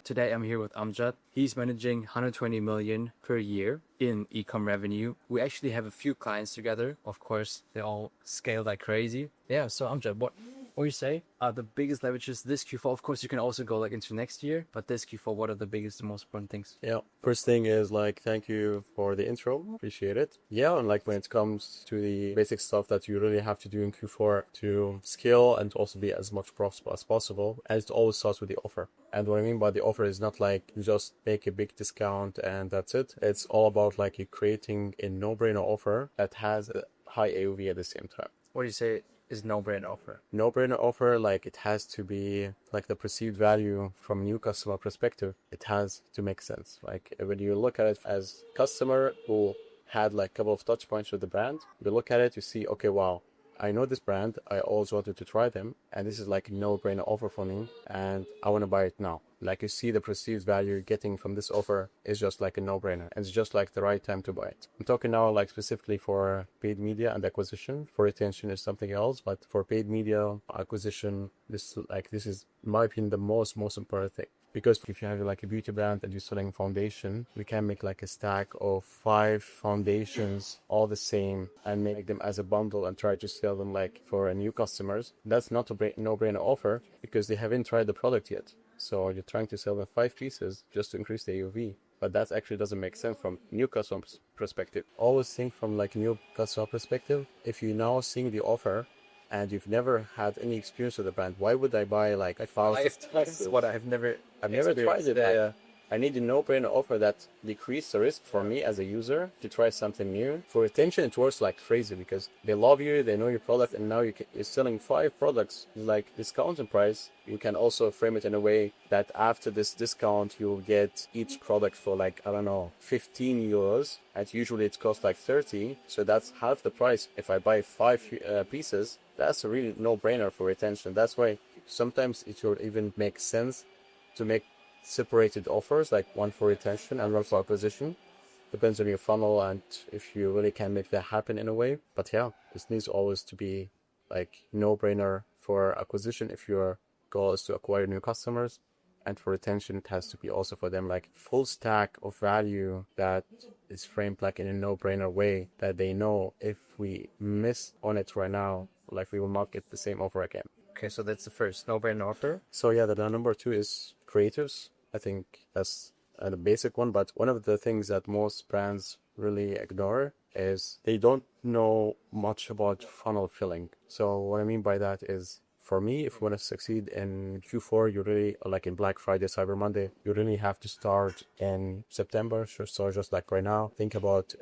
Today I'm here with Amjad. He's managing 120 million per year in e-com revenue. We actually have a few clients together. Of course, they all scale like crazy. Yeah, so Amjad, what you say are the biggest leverages this Q4? Of course, you can also go like into next year, but this Q4, what are the biggest, the most important things? Yeah, first thing is like, thank you for the intro. Appreciate it. Yeah, and like when it comes to the basic stuff that you really have to do in Q4 to scale and to also be as much profitable as possible, and it always starts with the offer. And what I mean by the offer is not like you just make a big discount and that's it. It's all about like you creating a no-brainer offer that has a high AOV at the same time. What do you say is no-brainer offer? No-brainer offer, like it has to be like the perceived value from a new customer perspective. It has to make sense. Like when you look at it as customer who had like a couple of touch points with the brand, you look at it, you see, okay, wow, I know this brand. I always wanted to try them, and this is like a no-brainer offer for me, and I want to buy it now. Like you see the perceived value you're getting from this offer is just like a no-brainer. It's just like the right time to buy it. I'm talking now like specifically for paid media and acquisition. For retention is something else, but for paid media acquisition, this is in my opinion the most important thing. Because if you have like a beauty brand and you're selling foundation, we can make like a stack of 5 foundations, all the same, and make them as a bundle and try to sell them like for new customers. That's not a no-brainer offer because they haven't tried the product yet. So you're trying to sell them 5 pieces just to increase the AOV. But that actually doesn't make sense from new customer perspective. Always think from like new customer perspective. If you're now seeing the offer and you've never had any experience with the brand, why would I buy like 1,000? This is what I've never tried it. Yeah. I need a no-brainer offer that decreases the risk for me as a user to try something new. For retention, it works like crazy because they love you, they know your product, and now you're selling 5 products like discounted price. You can also frame it in a way that after this discount, you'll get each product for like, I don't know, 15 euros. And usually it costs like 30. So that's half the price. If I buy 5 pieces, that's a really no-brainer for retention. That's why sometimes it would even make sense to make separated offers, like one for retention and one for acquisition. Depends on your funnel and if you really can make that happen in a way. But yeah, this needs always to be like no-brainer for acquisition if your goal is to acquire new customers. And for retention, it has to be also for them like full stack of value that is framed like in a no-brainer way that they know if we miss on it right now, like we will not get the same offer again. Okay, so that's the first no-brainer offer. So yeah, the number 2 is creatives. I think that's the basic one, but one of the things that most brands really ignore is they don't know much about funnel filling. So what I mean by that is, for me, if you want to succeed in Q4, you really, like in Black Friday, Cyber Monday, you really have to start in September. So just like right now, think about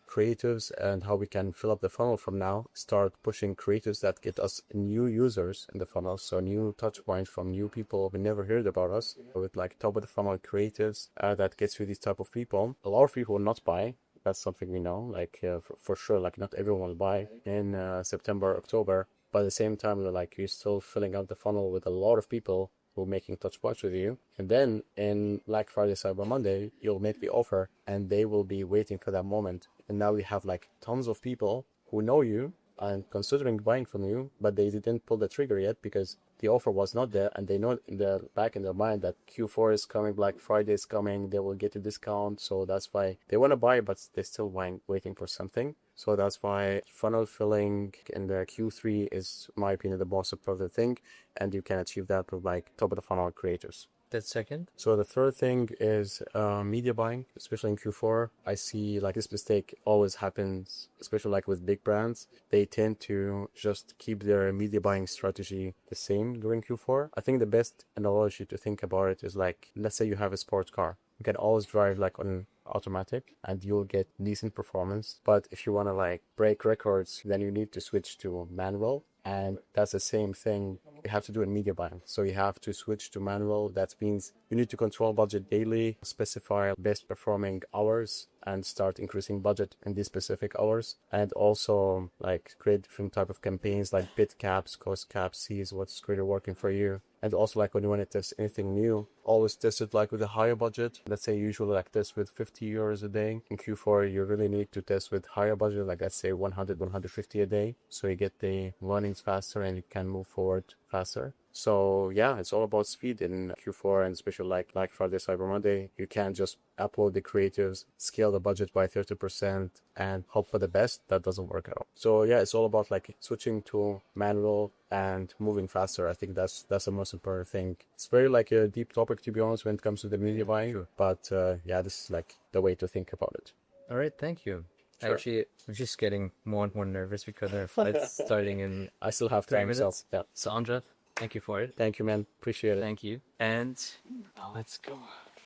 creatives and how we can fill up the funnel from now. Start pushing creatives that get us new users in the funnel. So new touch points from new people who never heard about us with like top of the funnel creatives that gets you these type of people. A lot of people will not buy. That's something we know, like for sure, like not everyone will buy in September, October. But at the same time, you're still filling out the funnel with a lot of people who are making touch points with you. And then in Black Friday, Cyber Monday, you'll make the offer and they will be waiting for that moment. And now we have like tons of people who know you and considering buying from you, but they didn't pull the trigger yet because the offer was not there, and they know in the back in their mind that Q4 is coming, Black Friday is coming, they will get a discount. So that's why they want to buy, but they're still waiting for something. So that's why funnel filling in the Q3 is, in my opinion, the most important thing, and you can achieve that with like top of the funnel creators. That's second. So the third thing is media buying, especially in Q4. I see like this mistake always happens, especially like with big brands. They tend to just keep their media buying strategy the same during Q4. I think the best analogy to think about it is like, let's say you have a sports car. You can always drive like on automatic and you'll get decent performance. But if you want to like break records, then you need to switch to manual. And that's the same thing you have to do in media buying. So you have to switch to manual. That means you need to control budget daily, specify best performing hours, and start increasing budget in these specific hours. And also like create different type of campaigns like bid caps, cost caps, sees what's really working for you. And also like when you want to test anything new, always test it like with a higher budget. Let's say usually like test with 50 euros a day. In Q4, you really need to test with higher budget, like let's say 100, 150 a day. So you get the learnings faster and you can move forward faster. So yeah, it's all about speed in Q4, and especially like Black Friday, Cyber Monday. You can't just upload the creatives, scale the budget by 30% and hope for the best. That doesn't work at all. So yeah, it's all about like switching to manual and moving faster. I think that's the most important thing. It's very like a deep topic, to be honest, when it comes to the media buying. Sure. But yeah, this is like the way to think about it. All right, thank you. Sure. Actually, I'm just getting more and more nervous because our flight's starting in I still have 3 time myself. minutes. Yeah. So Amjad, thank you for it. Thank you, man. Appreciate it. Thank you. And now let's go.